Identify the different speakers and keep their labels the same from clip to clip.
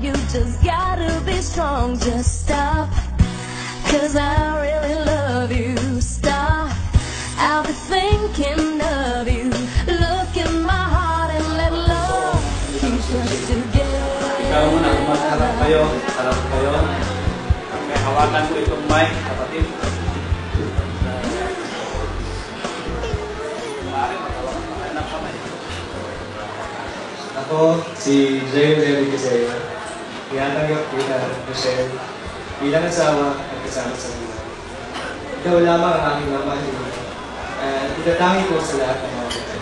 Speaker 1: You just gotta be strong, just stop, 'cause I really love you. Stop, I'll be thinking of you. Look in my heart and let love keep us together.
Speaker 2: Ikaw muna, harap kayo, harap kayo. Okay, hawakan ko itong mic, kapatid.
Speaker 3: Ako, si Jay Levi Casey. Tinatanggap kita, Michelle, bilang asawa at kasama sa buhay. Ikaw lamang ang aking mamahalin at itatangi ko sa lahat ng mga kapatid.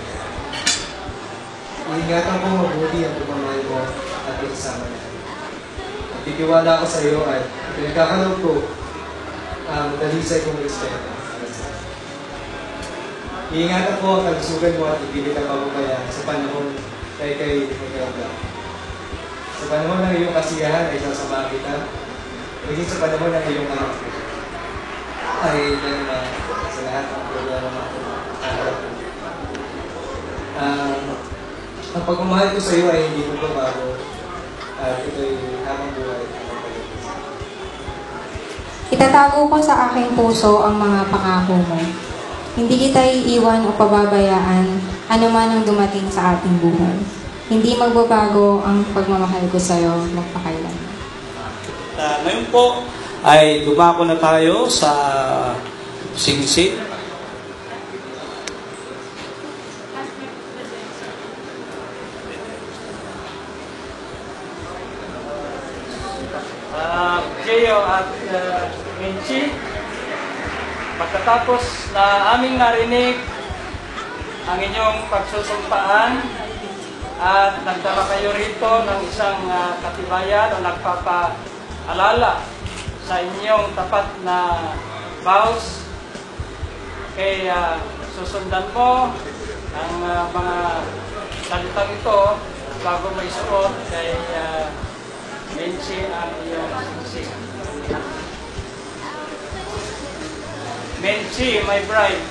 Speaker 3: Iingatan ko mabuti ang pagmamahal mo at kasama niya. At titiwala ko sa iyo at pinagkakaloob ko ang dalisay kong respeto. Iingatan ko ang kalusugan mo at ipilit ang pabukayan sa panahon kay magkakabla. Sa panahon ng iyong kasiyahan ay sasama kita, maging sa panahon ng iyong anak ko. Ay dahil sa lahat ng problema naharap ko. Ang pagmamahal ko sa iyo ay hindi magbabago at ito'y habang buhay.
Speaker 4: Itatago ko sa aking puso ang mga pangako mo. Hindi kita iiwan o pababayaan anuman ang dumating sa ating buhay. Hindi magbabago ang pagmamahal ko sa iyo magpakailan.
Speaker 2: Ngayon po ay dumako na tayo sa singsing. Gio at Minchi, pagkatapos na aming narinig ang inyong pagsusumpaan at nagdala kayo rito ng isang katibayan o nagpapaalala sa inyong tapat na vows, kaya susundan mo ang mga salitang ito bago may suot kay Minchi ang iyong singsing. Minchi, my bride.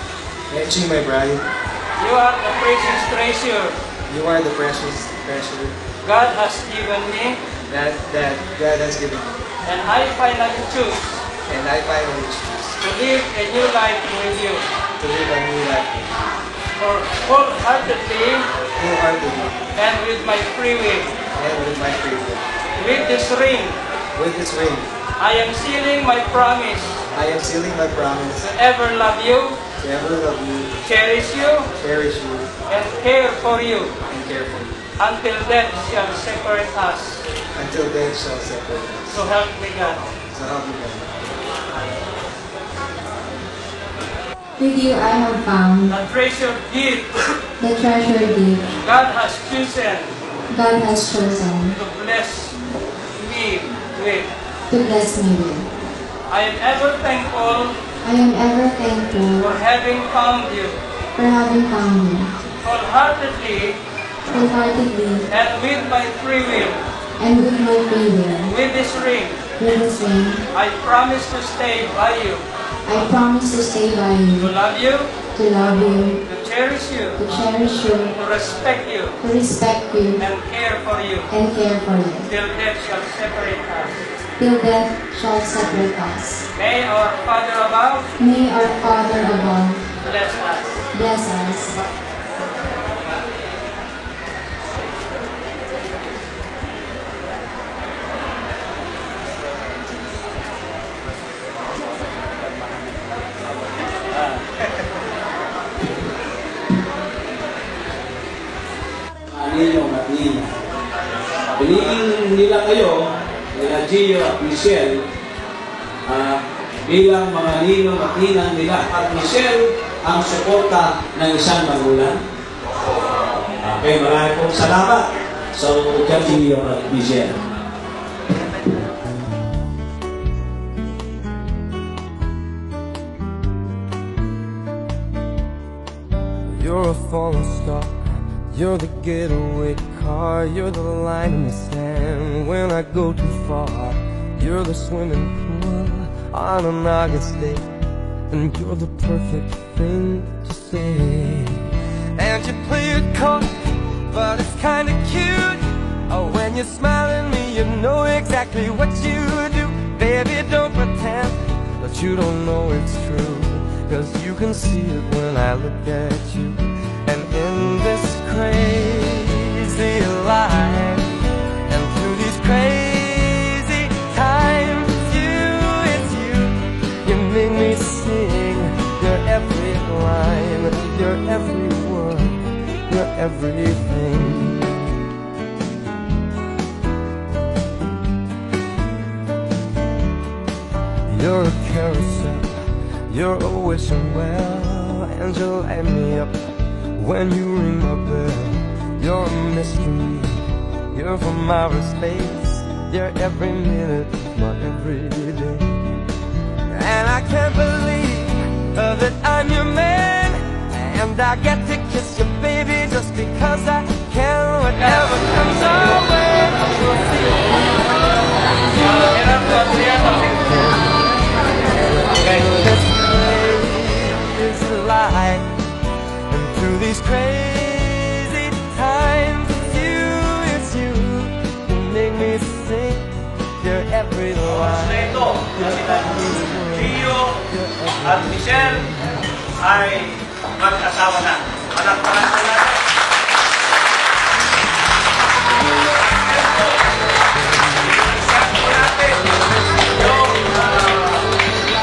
Speaker 3: Minchi, my bride.
Speaker 2: You are the precious treasure.
Speaker 3: You are the precious treasure
Speaker 2: God has given me.
Speaker 3: that God has given me.
Speaker 2: And I finally choose
Speaker 3: And I finally choose
Speaker 2: to live a new life with you.
Speaker 3: to live a new life with you.
Speaker 2: For wholeheartedly
Speaker 3: Wholeheartedly
Speaker 2: and with my free will.
Speaker 3: and with my free will.
Speaker 2: With this ring,
Speaker 3: With this ring,
Speaker 2: I am sealing my promise
Speaker 3: I am sealing my promise
Speaker 2: to ever love you,
Speaker 3: to ever love you,
Speaker 2: cherish you,
Speaker 3: cherish you,
Speaker 2: and care for you
Speaker 3: and care for you,
Speaker 2: until death shall separate us.
Speaker 3: until death shall separate us.
Speaker 2: So help me God.
Speaker 3: So help me God.
Speaker 4: With you I have found
Speaker 2: The treasured gift
Speaker 4: the treasure gift
Speaker 2: God has chosen
Speaker 4: God has chosen
Speaker 2: to bless me with.
Speaker 4: to bless me with.
Speaker 2: I am ever thankful
Speaker 4: I am ever thankful
Speaker 2: for having found you
Speaker 4: for having found you
Speaker 2: wholeheartedly
Speaker 4: wholeheartedly
Speaker 2: and with my free will.
Speaker 4: and with my free will.
Speaker 2: With this ring,
Speaker 4: With this ring,
Speaker 2: I promise to stay by you,
Speaker 4: I promise to stay by
Speaker 2: to
Speaker 4: you,
Speaker 2: love you,
Speaker 4: to love you,
Speaker 2: to cherish you,
Speaker 4: to cherish you,
Speaker 2: to respect you,
Speaker 4: to respect you,
Speaker 2: and care for you,
Speaker 4: and care for you,
Speaker 2: till death shall separate us.
Speaker 4: till death shall separate us.
Speaker 2: May our Father above
Speaker 4: May our Father above
Speaker 2: bless us.
Speaker 4: bless us.
Speaker 5: Ninong at Nina. Piliin nila kayo, nila Gio at Michelle, bilang mga ninong at ninang nila. At Michelle ang suporta ng isang magulang. Okay, maraming pong salamat. So, Gio at Michelle.
Speaker 6: You're a falling star. You're the getaway car, you're the line in the sand when I go too far. You're the swimming pool on an August day, and you're the perfect thing to say. And you play it coy, but it's kinda cute. Oh, when you smile at me, you know exactly what you do. Baby, don't pretend that you don't know it's true, 'cause you can see it when I look at you. And in this crazy life, and through these crazy times, it's you, you make me sing your every line, your every word, your everything. You're a carousel, you're always well, and you light me up when you ring my bell. You're a mystery, you're from outer space, you're every minute of my everyday. And I can't believe that I'm your man, and I get to kiss you, baby, just because I can. Whatever comes our way, we'll see it. This crazy life, and through these crazy times, it's you, you make me sing your every line.
Speaker 2: Gio at Michelle ay mag-asawa na. Palakpakan po natin.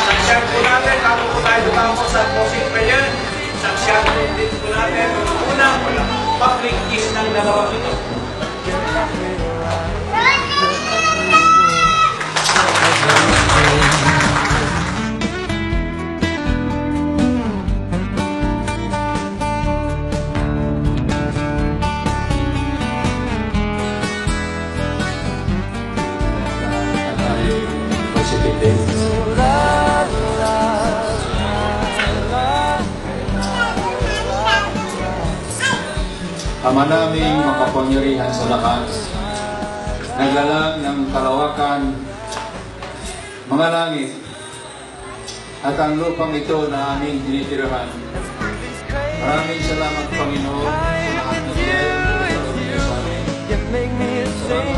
Speaker 2: Saksyan po natin, bago po tayo dumako sa closing prayer, saksyan din po natin ang unang public kiss ng dalawang ito.
Speaker 7: Ama naming makapangyarihan sa lakas, naglalang ng kalawakan, mga langit, at ang lupang ito na aming tinitirahan. Maraming salamat, Panginoon, sa lahat ng biyaya sa Panginoon sa amin.
Speaker 6: You make me sing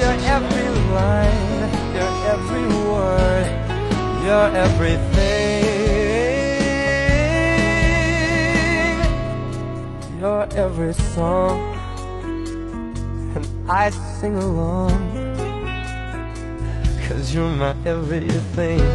Speaker 6: your every line, your every word, your everything. Your every song, and I sing along, 'cause you're my everything.